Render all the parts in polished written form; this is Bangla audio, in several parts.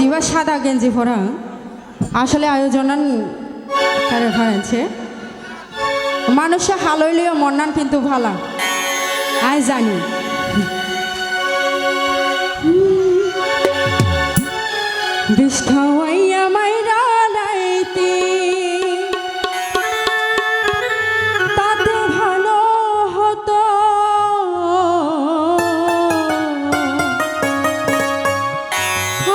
জিবা সাদা গেঞ্জি পরা আসলে আয়োজনন করে ভরেছে মানুষে হালইলেও মন্নান কিন্তু ভালা আই জানি বিষ খাওয়াইয়া মাইরা লাইতে তাতে ভালো হতো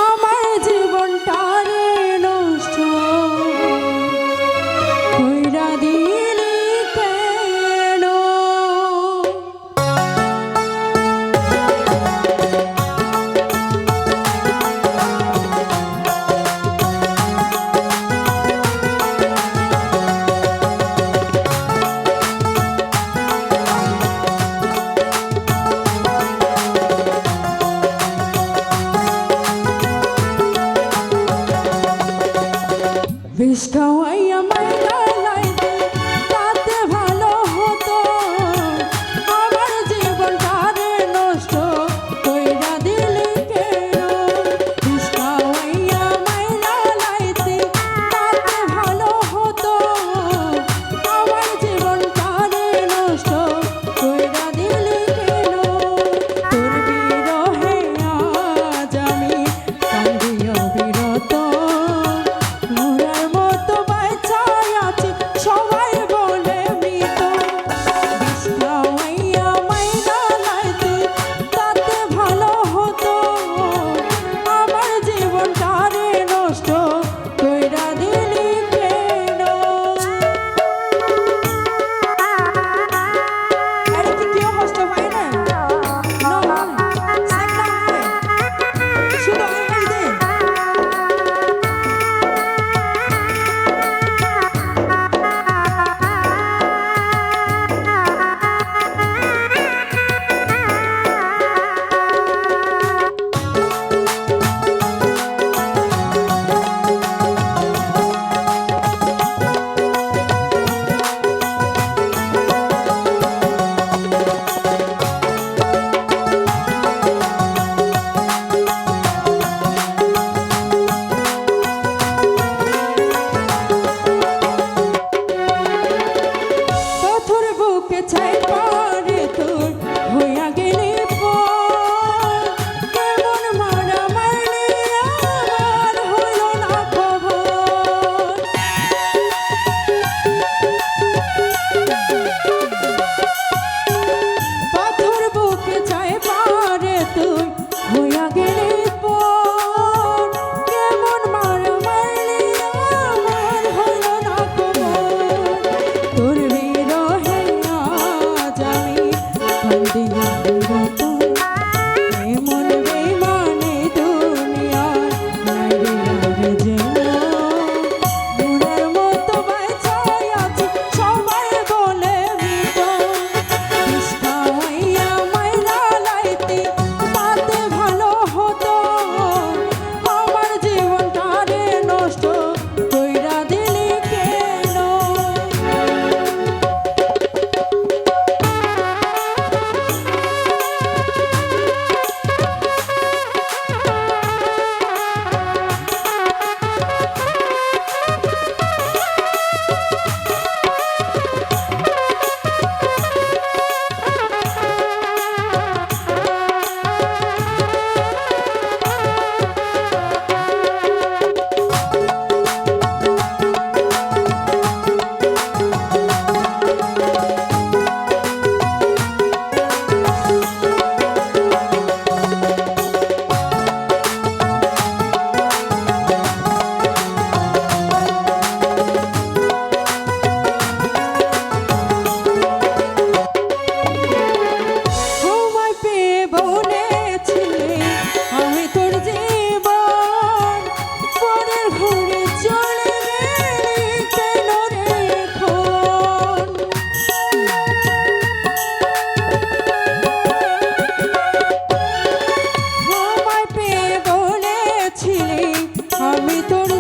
আমার জীবনটারে নষ্ট কইরা দিলি কেন বিষ খাওয়াইয়া মাইরা লাইতে তাতে ভালো হতো আমার জীবনটারে নষ্ট কইরা দিলি কেন বিষ খাওয়াইয়া মাইরা লাইতে তাতে ভালো হতো আমার জীবনটারে নষ্ট কইরা দিলি কেন তোর বিরহে আজ আমি কান্দি অবিরত মোরার মতো বাঁচায় আছি সবাই বলে মৃত বিষ খাওয়াইয়া মাইরা লাইতে তাতে ভালো হতো আমার জীবনটারে নষ্ট কইরা দিলি কেন আরে কি কেউ কষ্ট পায় না শুধু আমার দে পথর বুকে ছাই পারে তোর হইয়া গেলি পর কেমন মারা মারলি আমার হইল না খবর পথর বুকে ছাই পারে তোর হইয়া গেলি পর কেমন মারা মারলি আমার হইল না খবর তোর বিরহে আজ আমি কান্দি অবিরত এমন বেইমানে দুনিয়ায় নাই রে লাগে যেন মোরার মতো বাঁচায় আছি সবাই বলে মৃত বিষ খাওয়াইয়া মাইরা লাইতে তাতে ভালো হতো আমার জীবনটারে নষ্ট কইরা দিলি কেন তোমায় পেয়ে বলেছিলে আমি তোর জীবন পরের ঘরে চলে গেলি কেন রে এখন আমায় পেয়ে বলেছিলে আমি তোর